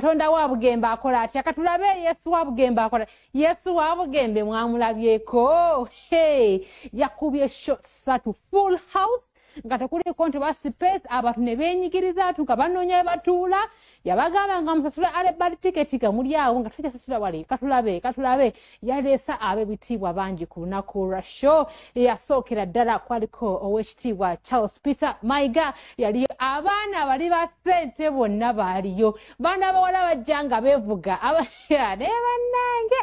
Katonda wa Bugembe akola atya katulabe Yesu wa Bugembe akola Yesu wa Bugembe mwamulabyeko yakubye shot satu full house nga tekuli controversy space abantu ne benyigiriza atuka banoonya batuula yabagamba nga musasula ale ticket kamuli awo nga tujja sasula wali katulabe yaleesa ab'ebitiibwa bangi ku lunaku lwa show yasookera ddala kwaliko ow'ekitiibwa Charles Peter Mayiga yaliyo abaana bali ba ssente bonna baaliyo baana abawala bajja nga beevuga ne bannange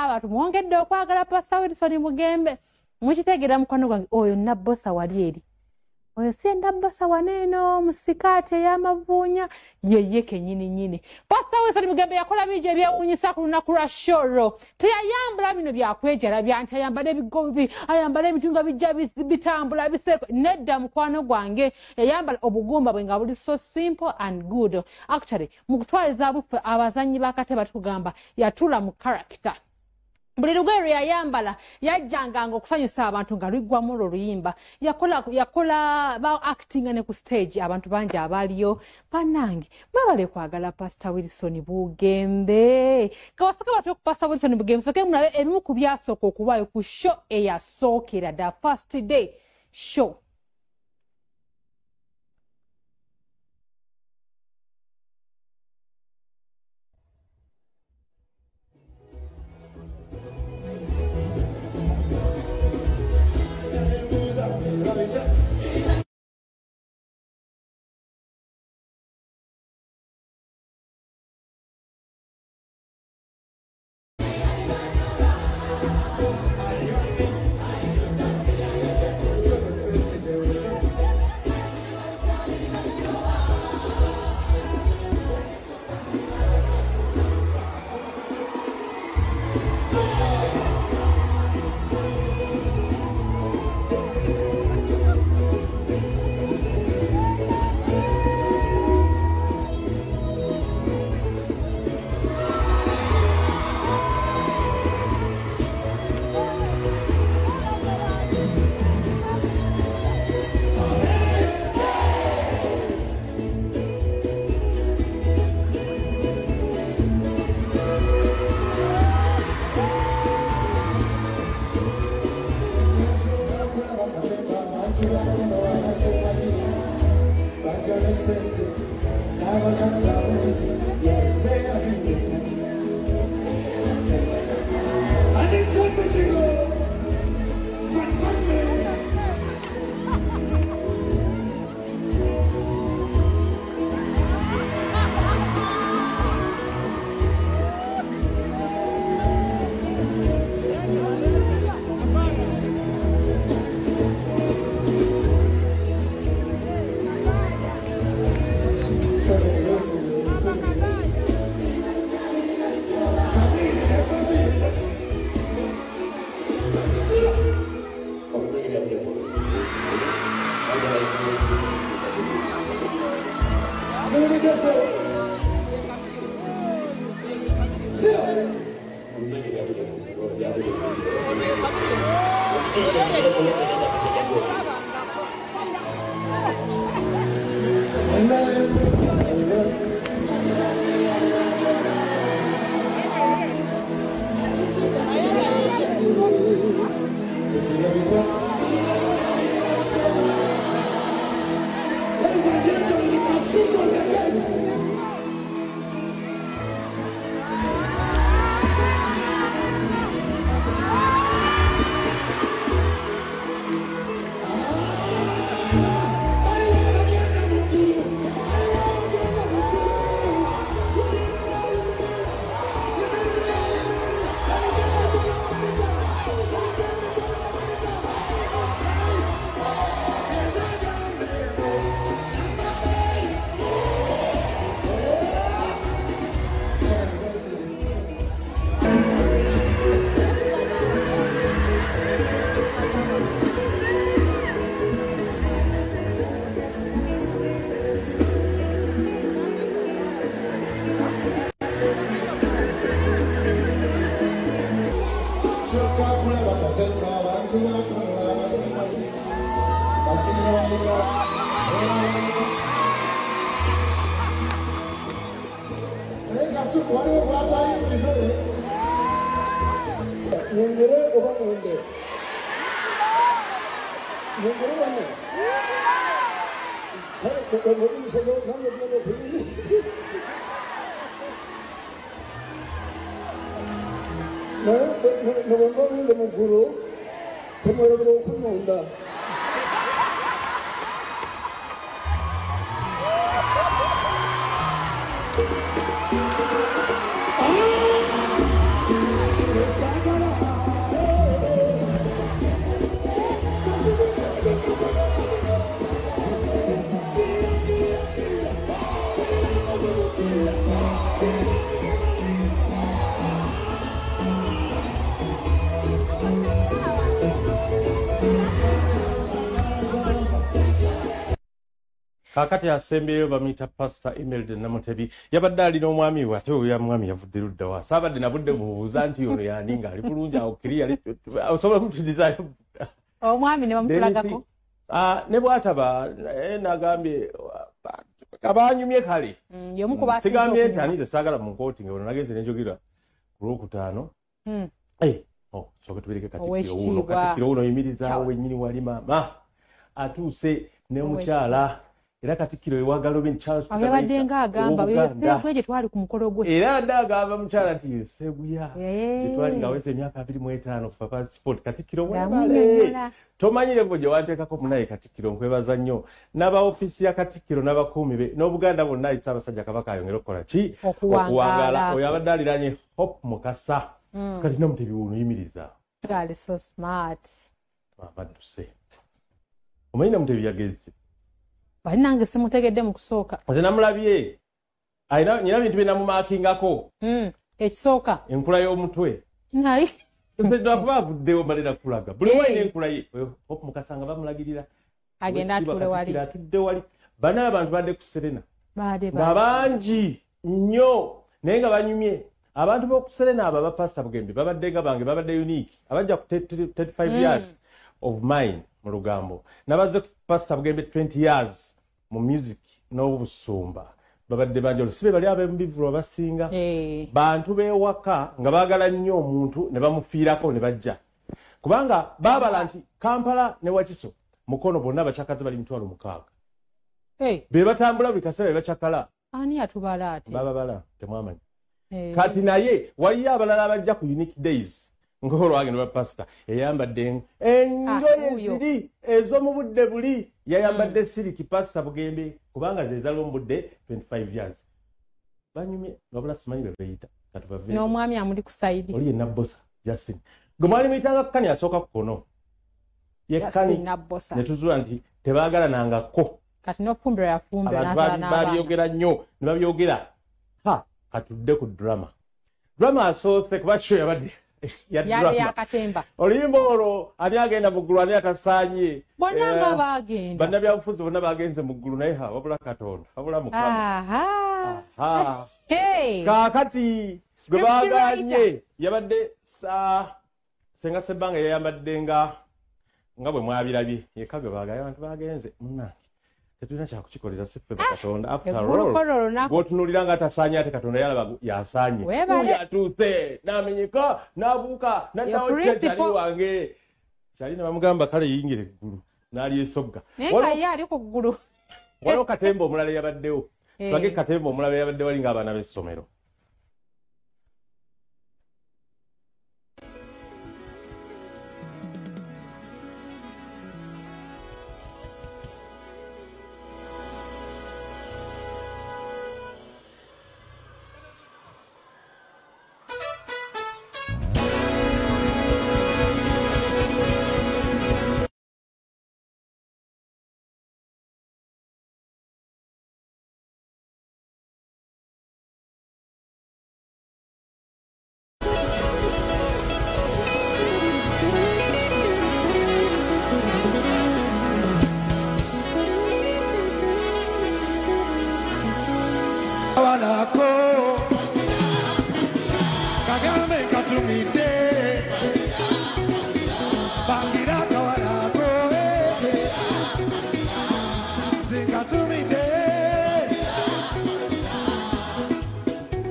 abantu mwongedde okwagala Pastor Wilson Bugembe mukitegera mukwano gwange oyo nabbosa wali eri oyo si nabbosa waneeno musikaate y'amavuunya yeye kenyini Pastor Wilson Bugembe yakola bije ebyewuunyisa ku lunaku lwa shoro teyayambula bino byakwejala byanti ayambala ebigozi ayambala ebitunga bijja bitambula biseko nedda mukwano gwange yayambala obugumba bwe nga buli so simple and good actually mu kutwaliza buffe abazannyi b'akatebe batugamba yatula mu character buli lugoye lwe yayambala yajjanganga okusanyusa abantu nga lwiggwamu oluyimba yakola ba acting ne ku stage abantu bangi abaaliyo bannange mwebale kwagala Pastor Wilson Bugembe kawasaka batu ku Pastor Wilson Bugembe soke mulabe ebimu ku byasooka okubaayo ku show eyasookera the first day show Nyengere oba mwende. Nyengere bano. Kare ko musego namwe bino bini. No bongo mu guru. Temoro bro kunonda. Kakati asembeyo bamita Pastor Imelda Namutebi yabadde alina omwami we ate oyo mwami yavudde ludda wa saabadde nabudde mubuuza nti ono yaninga ali bulungi awo kiriya osobola mutuliza omwami ne bamutulagako ne bw'ataba nagambye abanyumye kale sigambye nti anize saagala mu nkooti nga ono nagenze nenjogera ku Lwokutaano soka tubireke Katikkiro uno yimirizaawo wennyini wali maama atuuse ne mukyala era Katikkiro ewagala obe Charles abadde nga agamba gye twali ku mukolo gwe era ndagamba mukyala nti Sebuya gye twali nga wese emyaka 25 ku papa sport Katikkiro webale tomanyire gwe gye wanteekako munaye Katikkiro nkwebaza nnyo n'aba ofisi ya Katikkiro n'abakuumi be n'Obuganda bonna ayisa abasajja Kabaka ayongera okukola ki okuwangala oyo abadde aliranye Hope Mukasa kati Namutebi wuno yimiriza gali so smart abadduse omanyi Namutebi yageze bali nange simutegedde mu kusooka nze namulabye ayina nyina bintu bye namumaakingaako ekisooka enkula y'omutwe naye mpedwa kuba avuddewo balira kulaga buli walina enkula ye Hope Mukasa nga bamulagirira agenda atudde wali bana abantu badde ku Serena nga bangi nnyo naye nga banyumye abantu b'oku Serena abo aba Pastor Bugembe babadde nga bange babadde unique abajja ku 35 years of mine mu lugambo nabaze Pastor Bugembe 20 years mu music n'obusumba babadde banjolo sibe bali ab'embivulu abasinga bantu beewaka nga baagala nnyo omuntu ne bamufiirako ne bajja kubanga baabala nti Kampala ne Wakiso mukono bonna abakyakazi bali 6,000 be batambula buli kaseera be bakyakala ani atubala ati bababala temwamanyi kati naye waliyo abalala abajja ku unique days ng'olwange ne bapasita eyambadde engoye ziri ez'omu budde buli yayambadde siriki Pastor Bugembe kubanga ze zaliwo mu budde 25 years banyumye wabula simanyi bwe beeyita kati bave n'omwami amuli ku sayidi oli ye Nabbosa Justin gwe mwali muyitanga Kani asooka ku kono ye Kani ne tuzuula nti tebaagala nangako kati n'ofumbiro yafumbira n'azaala n'abaana babyogera nnyo ne babyogera katudde ku drama asoose kuba kyo yabadde yali yakatemba oluyimba olwo ani agenda mu ggulu ani atasaanye bonna nga bagenda bannabyabufuzi bonna bagenze mu ggulu naye wabula Katonda wabula Mukama kaakati gwe baaganye yabadde Senga Sebbanga yayambadde nga bwe mwabirabye yekka gwe baagaye abantu bagenze munnange tetulina kyakukikolera siffe Katonda after all bw'otunuulira nga atasaanye ate Katonda yalaba yasaanye uyo atuuse n'amenyeka n'abuuka n'addawo kyali wange kyali ne bamugamba kale yingire eggulu n'alyesogga naye ali ku ggulu waliwo katemba omulala yabaddewo tulage katemba omulala yabadde wali ng'abaana b'essomero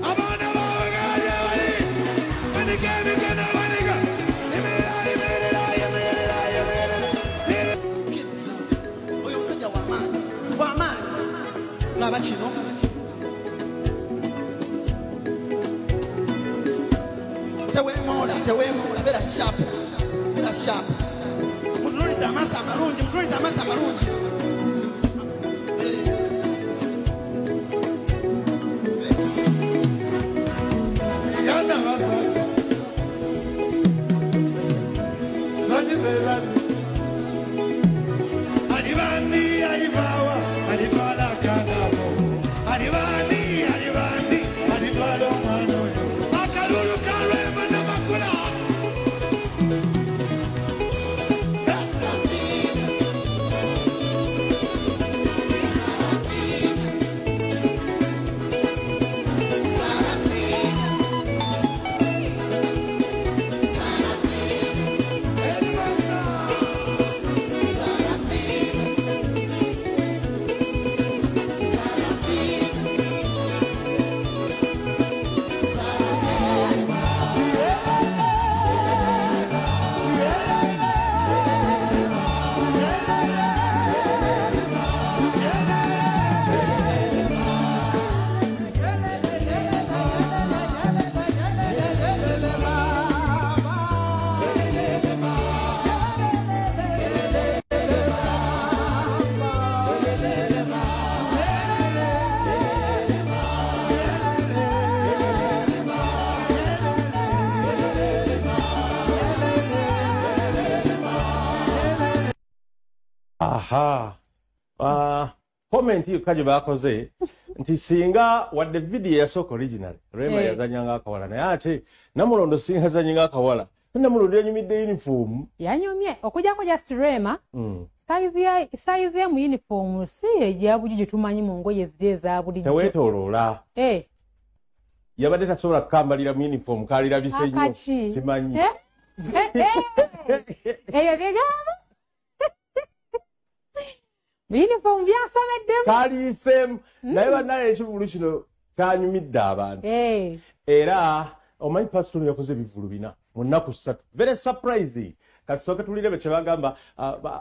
Abana Labacino. Tewemula, vera sharp. Mutuluriza amasa amalungi. Yana masa. Zajizela. Adivani, adivawa, adivala kanabo. Adivani, adivalo manoyo. Akalulu karema na makula. Aha. Comment kaje bakoze nti singa wadde video yasooka original Rema yazanyanga akawala naye ate Namulondo singa zanyanga akawala Namulondo yanyumidde uniform yanyumye okujjako just Rema size ya mu uniform si ejabuji tumanyi mu ngoye zide za bulijjo tewetoloola yabadde tasobola kukambalira mu uniform kalira bisenyo simanyi eyo bigamba uniform byasomeddemu kaliisemu naye banaye ekivulu kino kyanyumidde abantu era omanyi pastor yakoze ebivulu bina mu nnaku 3 very surprising kasooke tulirebe kye bagamba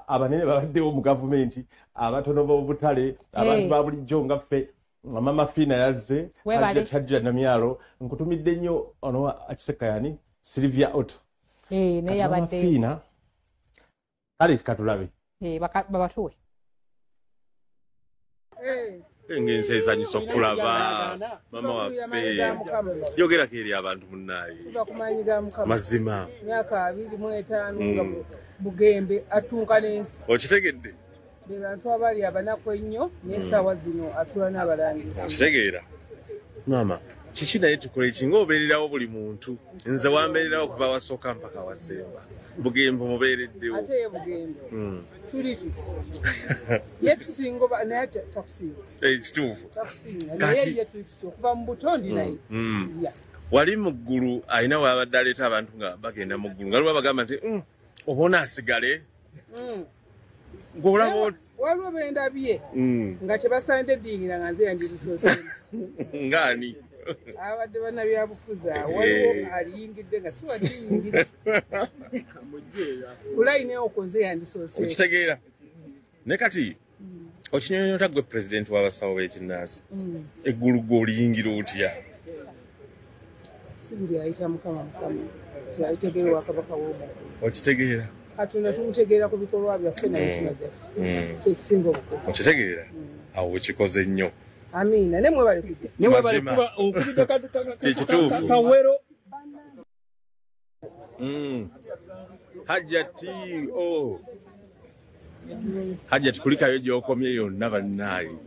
abanene babaddewo mu gavumenti abatono b'obutale abantu ba bulijjo nga ffe mama Fina yazze Hajja Namyalo nkutumidde nnyo ono akiseka yani Sylvia Otto naye yabadde Fina kale katulabe babatuwe engenzi ezanyisa okulaba mama waffe yogerako eri abantu munnaye mazima myaka 25 nga Bugembe atunka n'ensi okitegedde abantu abali abanaku ennyo n'essaawa zino atula n'abalangira kitegeera mama kiki naye tukola ekinga obeererawo buli muntu nze wambeererawo okuva wasooka mpaka wasemba Bugembe mubeereddewo ate ye Bugembe tuli tuti ye tusinga naye takusinga kituufu naye ye tuli tuti okuva mu butondi naye wali mu ggulu alina wabadde aleeta abantu nga bagenda mu ggulu nga luba bagamba nti obona asigale ng'olaba waliwo bendabye nga tebasaanidde eddiingira nga nze yandirisooseemu ngaani abadde bannabyabufuzi waliwo aliyingidde nga si waliyingira kulayina okwo nze yandisooseemu okitegeera ne kati okinyonyota gwe pulezidenti w'abasawo b'ekinnansi eggulu gw'oliyingira otya si buli ayita mukama kyayitegeera wakabaka w'omukulu okitegeera katonda tumutegeera ku bikolwa byaffe n'emitima gyaffe kyekisinga obukulu okitegeera awo wekikoze nnyo amiina nemwe bali kujja nemwe bali kuba okujja kituufu kawero Hajja tukulikayo gy'okomye yonna bannaayi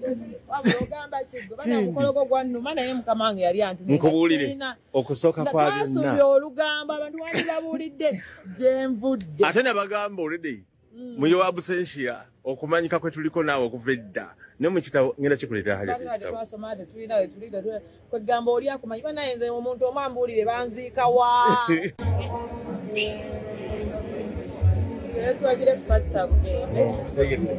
nkubuulire okusooka kwa byonna ate ne bagamba olede mu Yowabu Sensia okumanyika kwe tuliko naawe okuva edda ne mu kitabo ngenda kikuleetera Hajjati ekitabo kwegamba oli akumanyi banaye nze omuntu omu ambuulire banziika wa twagire kupata Bugembe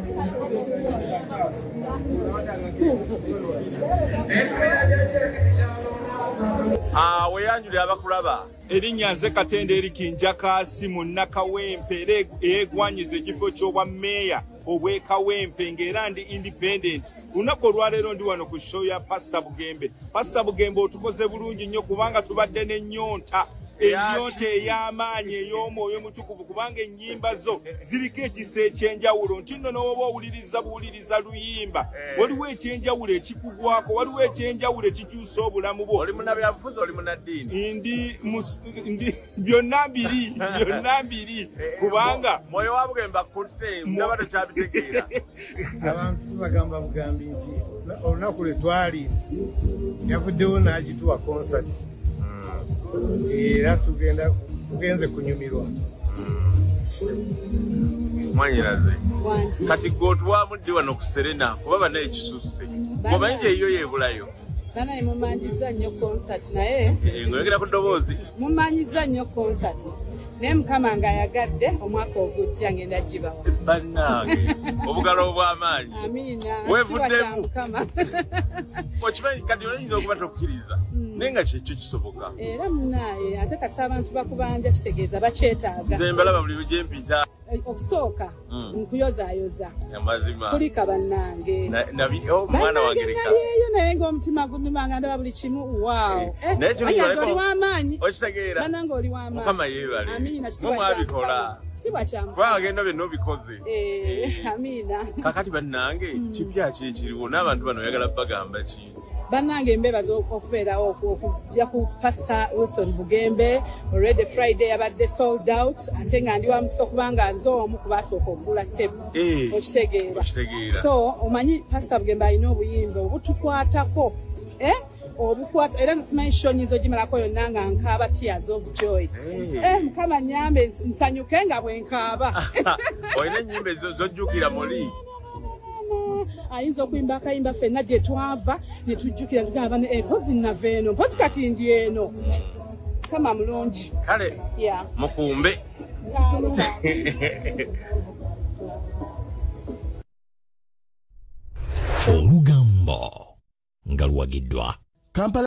weyanjulira abakulaba. Erinnya nze Katende Erikinja Kaasi mu Nakawempe egwanyiza ekifo ky'obwa meeya obw'Ekawempe ng'era ndi independent. Lunaku olwaleero ndi wano ku show ya Pastor Bugembe. Pastor Bugembe otukoze bulungi nnyo kubanga tubadde n'ennyonta. Ennyonta ey'amaanyi ey'omwoyo mutukuvu kubanga ennyimba zo ziriko ekisa ekyenjawulo nti nno n'oba owuliriza luyimba waliwo ekyenjawulo ekikugwako waliwo ekyenjawulo ekikyusa obulamu bwo. Oli munnabyabufuzi oli munnaddiini? Ndi byonna mbiri kubanga mwoyo wa Bugembe akutte ndaba tokyabitegeera. Abantu bagamba Bugambi nti olunaku lwe twali yavuddewo n'agituwa concert. Era tugenze kunyumirwa. Mwanyiraze. Kati gotwa muddi wano ku Serena kuba bana ekisusse. Omanyi nti eyo yebulayo. Bana mumanyiza nnyo concert naye. Ngoyogera ku ddoboozi. Mumanyiza nnyo concert. Naye Mukama ng'ayagadde omwaka ogujja ngenda gibawa. Bannange obugalo obw'amaanyi. Amiina. Weevuddemu. Okimanyi kati oyinza okuba tokkiriza. Naye nga kyekyo kisoboka. Era munaaye ate kasi abantu bakubanja kitegeeza bakyetaaga. Nze mbalaba buli gye mpita. Okusooka nkuyozaayoza. Amazima. Kulika bannange. Omwana wange leka. Nayeyo naye ng'omutima gunnuma nga ndaba buli kimu waawo. Naye kimanyi oli w'amaanyi. Okitegeera. Bannange oli w'amaanyi. Mukama yeebale. Amiina. Mwabikola. Twagenda byenna obikoze. Amiina. Kakati bannange kipya ki ekiriwo n'abantu bano oyagala bagamba ki? Bannange mbebaza okubeerawo okujja ku Pastor Wilson Bugembe. Already Friday yabadde sold out ate nga ndi wamukisa okuba nga nze omu ku basooka okugula ttebu. Okitegeera. So omanyi Pastor Bugembe alina obuyimba obutukwatako. Obukwata era nsimanyi show nyizo gimalako yonna nga nkaaba tears of joy. Mukama nyambe nsanyuke nga bwe nkaaba. Olina ennyimba zojjukira muli? Ayinza okuyimba akayimba ffenna gye twava ne tujjukira tugamba mpozi nava eno mpozi kati ndi eno. Mukama mulungi. Kale mukumbe. Olugamba nga luwagiddwa.